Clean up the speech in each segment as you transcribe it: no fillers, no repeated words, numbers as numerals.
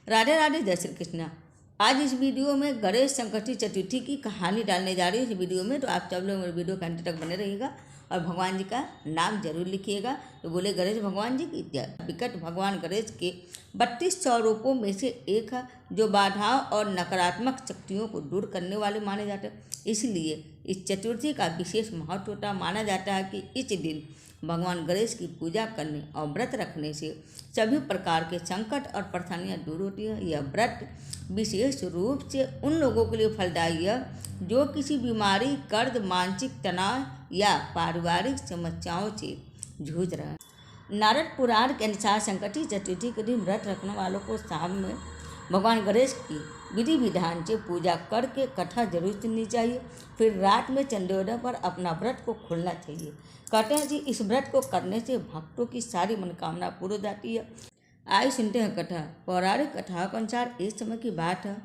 राधे राधे, जय श्री कृष्णा। आज इस वीडियो में गणेश संकष्टी चतुर्थी की कहानी डालने जा रही है इस वीडियो में। तो आप सब लोग मेरे वीडियो के अंत तक बने रहिएगा और भगवान जी का नाम जरूर लिखिएगा। तो बोले गणेश भगवान जी की जय। विकट भगवान गणेश के 32 स्वरूपों में से एक है जो बाधाओं और नकारात्मक शक्तियों को दूर करने वाले माने जाते हैं। इसलिए इस चतुर्थी का विशेष महत्व होता माना जाता है कि इस दिन भगवान गणेश की पूजा करने और व्रत रखने से सभी प्रकार के संकट और परेशानियां दूर होती है। यह व्रत विशेष रूप से उन लोगों के लिए फलदायी है जो किसी बीमारी, कर्ज, मानसिक तनाव या पारिवारिक समस्याओं से जूझ रहे हैं। नारद पुराण के अनुसार संकटी चतुर्थी के दिन व्रत रखने वालों को शाम में भगवान गणेश की विधि विधान से पूजा करके कथा जरूर सुननी चाहिए। फिर रात में चंद्रोदय पर अपना व्रत को खोलना चाहिए। कहते हैं कि इस व्रत को करने से भक्तों की सारी मनोकामना पूरी हो जाती है। आइए सुनते हैं कथा। पौराणिक कथाओं के अनुसार इस समय की बात है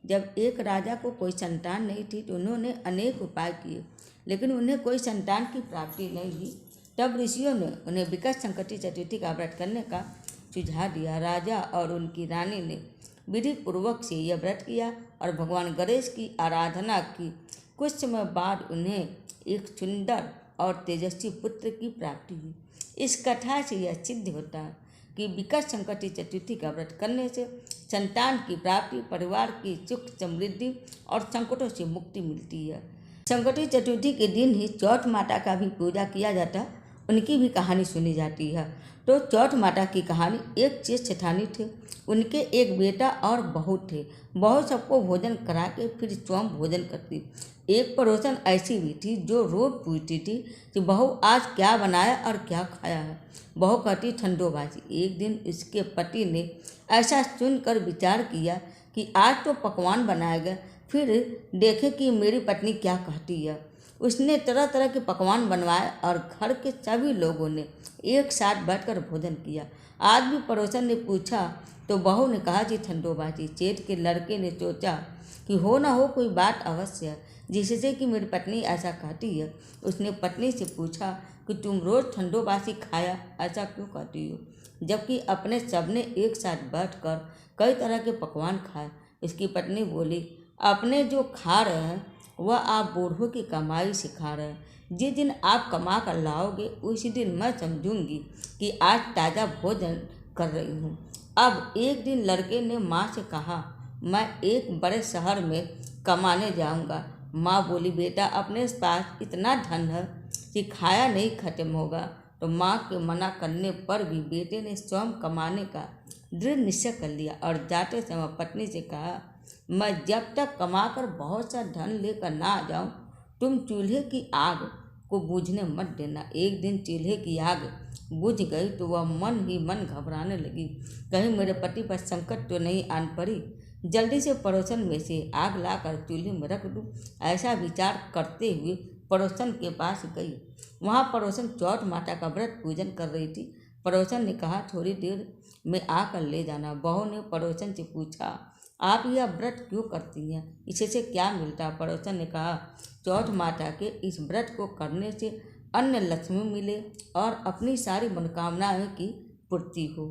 जब एक राजा को कोई संतान नहीं थी तो उन्होंने अनेक उपाय किए, लेकिन उन्हें कोई संतान की प्राप्ति नहीं हुई। तब ऋषियों ने उन्हें विकट संकटी चतुर्थी का व्रत करने का सुझाव दिया। राजा और उनकी रानी ने विधि पूर्वक से यह व्रत किया और भगवान गणेश की आराधना की। कुछ समय बाद उन्हें एक सुंदर और तेजस्वी पुत्र की प्राप्ति हुई। इस कथा से यह सिद्ध होता है कि विकट संकटी चतुर्थी का व्रत करने से संतान की प्राप्ति, परिवार की सुख समृद्धि और संकटों से मुक्ति मिलती है। संकटी चतुर्थी के दिन ही चौथ माता का भी पूजा किया जाता है, उनकी भी कहानी सुनी जाती है। तो चौथ माता की कहानी एक चेत सेठानी थे, उनके एक बेटा और बहू थे। बहू सबको भोजन करा के फिर स्वयं भोजन करती। एक पड़ोसन ऐसी भी थी जो रोज पूछती थी कि बहू आज क्या बनाया और क्या खाया है। बहू कहती ठंडोबाजी। एक दिन उसके पति ने ऐसा सुनकर विचार किया कि आज तो पकवान बनाया गया, फिर देखे कि मेरी पत्नी क्या कहती है। उसने तरह तरह के पकवान बनवाए और घर के सभी लोगों ने एक साथ बैठकर भोजन किया। आज भी पड़ोसन ने पूछा तो बहू ने कहा कि ठंडोबाजी। सेठ के लड़के ने सोचा कि हो ना हो कोई बात अवश्य है जिससे कि मेरी पत्नी ऐसा कहती है। उसने पत्नी से पूछा कि तुम रोज़ ठंडोबाजी खाया ऐसा क्यों कहती हो, जबकि अपने सबने एक साथ बैठकर कई तरह के पकवान खाए। इसकी पत्नी बोली, अपने जो खा रहे हैं वह आप बूढ़ों की कमाई से खा रहे हैं। जिस दिन आप कमा कर लाओगे उसी दिन मैं समझूंगी कि आज ताज़ा भोजन कर रही हूँ। अब एक दिन लड़के ने माँ से कहा, मैं एक बड़े शहर में कमाने जाऊँगा। माँ बोली, बेटा अपने पास इतना धन है कि खाया नहीं खत्म होगा। तो माँ के मना करने पर भी बेटे ने स्वयं कमाने का दृढ़ निश्चय कर लिया और जाते समय पत्नी से कहा, मैं जब तक कमाकर बहुत सा धन लेकर ना आ जाऊं तुम चूल्हे की आग को बुझने मत देना। एक दिन चूल्हे की आग बुझ गई तो वह मन ही मन घबराने लगी, कहीं मेरे पति पर संकट तो नहीं आन पड़ी। जल्दी से पड़ोसन में से आग लाकर चूल्हे में रख दूं, ऐसा विचार करते हुए पड़ोसन के पास गई। वहाँ पड़ोसन चौथ माता का व्रत पूजन कर रही थी। पड़ोसन ने कहा, थोड़ी देर में आकर ले जाना। बहू ने पड़ोसन से पूछा, आप यह व्रत क्यों करती हैं, इससे क्या मिलता? पड़ोसन ने कहा, चौथ माता के इस व्रत को करने से अन्न लक्ष्मी मिले और अपनी सारी मनोकामनाएं की पूर्ति हो।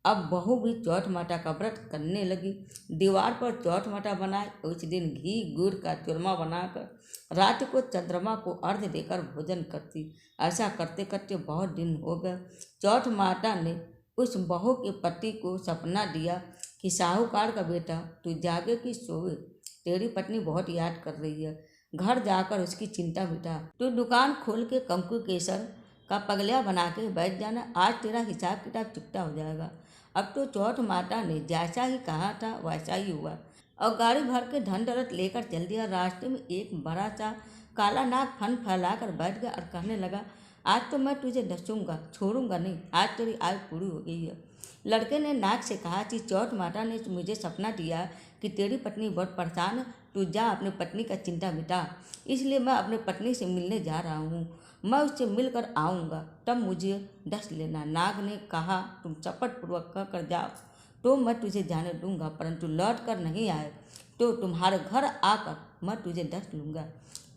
अब बहू भी चौथ माता का व्रत करने लगी। दीवार पर चौथ माता बनाए। उस दिन घी गुड़ का चूरमा बनाकर रात को चंद्रमा को अर्घ्य देकर भोजन करती। ऐसा करते करते बहुत दिन हो गए। चौथ माता ने उस बहू के पति को सपना दिया कि साहूकार का बेटा तू जागे कि सोए, तेरी पत्नी बहुत याद कर रही है। घर जाकर उसकी चिंता मिटा। तू दुकान खोल के कंकु केसर का पगलिया बना के बैठ जाना, आज तेरा हिसाब किताब चुकता हो जाएगा। अब तो चौथ माता ने जैसा ही कहा था वैसा ही हुआ और गाड़ी भर के धन दौलत लेकर चल दिया। रास्ते में एक बड़ा सा काला नाग फन फैलाकर बैठ गया और कहने लगा, आज तो मैं तुझे डसूंगा, छोड़ूंगा नहीं, आज तेरी आयु पूरी हो गई है। लड़के ने नाग से कहा कि चौथ माता ने मुझे सपना दिया कि तेरी पत्नी बहुत परेशान है, तू जा अपनी पत्नी का चिंता मिटा, इसलिए मैं अपनी पत्नी से मिलने जा रहा हूँ। मैं उससे मिलकर आऊँगा, तब मुझे डस लेना। नाग ने कहा, तुम चपट पूर्वक कह कर जाओ तो मैं तुझे जाने दूंगा, परंतु लौट कर नहीं आए तो तुम्हारे घर आकर मैं तुझे डस लूँगा।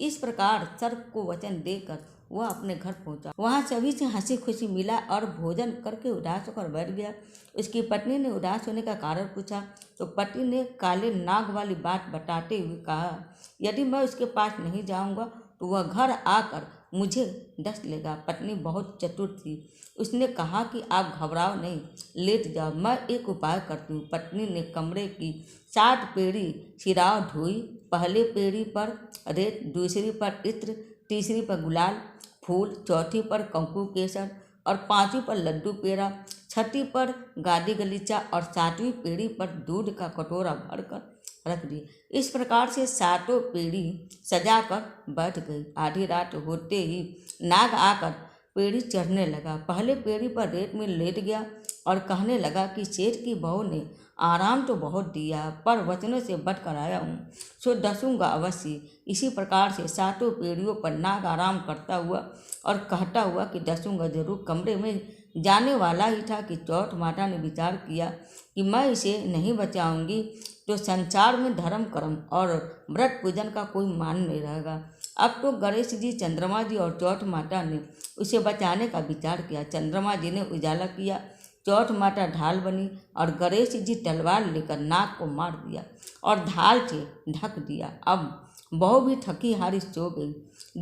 इस प्रकार सर्प को वचन देकर वह अपने घर पहुंचा। वहां सभी से हंसी खुशी मिला और भोजन करके उदास होकर बैठ गया। उसकी पत्नी ने उदास होने का कारण पूछा तो पति ने काले नाग वाली बात बताते हुए कहा, यदि मैं उसके पास नहीं जाऊंगा तो वह घर आकर मुझे डस लेगा। पत्नी बहुत चतुर थी, उसने कहा कि आप घबराओ नहीं, लेट जाओ, मैं एक उपाय करती हूँ। पत्नी ने कमरे की 7 पेड़ी सिराव धोई। पहले पेड़ी पर रेत, दूसरी पर इत्र, तीसरी पर गुलाल फूल, चौथी पर कंकु केसर और 5वीं पर लड्डू पेड़ा, 6ठी पर गादी गलीचा और 7वीं पेड़ी पर दूध का कटोरा भरकर रख दिए। इस प्रकार से 7 पेड़ी सजाकर बैठ गई। आधी रात होते ही नाग आकर पेड़ी चढ़ने लगा। पहले पेड़ी पर रेत में लेट गया और कहने लगा कि सेठ की बहू ने आराम तो बहुत दिया, पर वचनों से बचकर आया हूँ, सो डसूंगा अवश्य। इसी प्रकार से 7 पेड़ियों पर नाग आराम करता हुआ और कहता हुआ कि डसूंगा जरूर कमरे में जाने वाला ही था कि चौठ माता ने विचार किया कि मैं इसे नहीं बचाऊंगी तो संसार में धर्म कर्म और व्रत पूजन का कोई मान नहीं रहेगा। अब तो गणेश जी, चंद्रमा जी और चौठ माता ने उसे बचाने का विचार किया। चंद्रमा जी ने उजाला किया, चौठ माता ढाल बनी और गणेश जी तलवार लेकर नाग को मार दिया और ढाल से ढक दिया। अब बहू भी थकी हारी सो गई।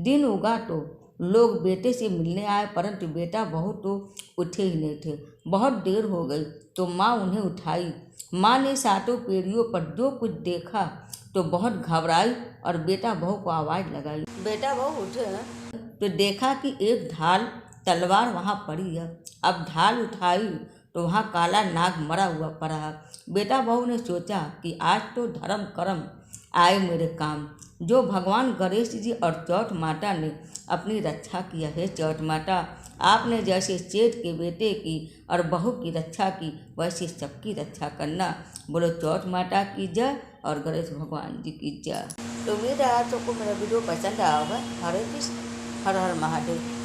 दिन उगा तो लोग बेटे से मिलने आए, परंतु बेटा बहू तो उठे ही नहीं थे। बहुत देर हो गई तो माँ उन्हें उठाई। माँ ने 7 पेड़ियों पर जो कुछ देखा तो बहुत घबराई और बेटा बहू को आवाज़ लगाई। बेटा बहू उठे तो देखा कि एक ढाल तलवार वहाँ पड़ी है। अब ढाल उठाई तो वहाँ काला नाग मरा हुआ पड़ा है। बेटा बहू ने सोचा कि आज तो धर्म कर्म आए मेरे काम, जो भगवान गणेश जी और चौठ माता ने अपनी रक्षा किया है। चौठ माता, आपने जैसे सेठ के बेटे की और बहू की रक्षा की, वैसे सबकी रक्षा करना। बोलो चौठ माता की जय और गणेश भगवान जी की जय। तो उम्मीद है आप सबको मेरा वीडियो पसंद आया होगा। हरे कृष्ण, हर हर महादेव।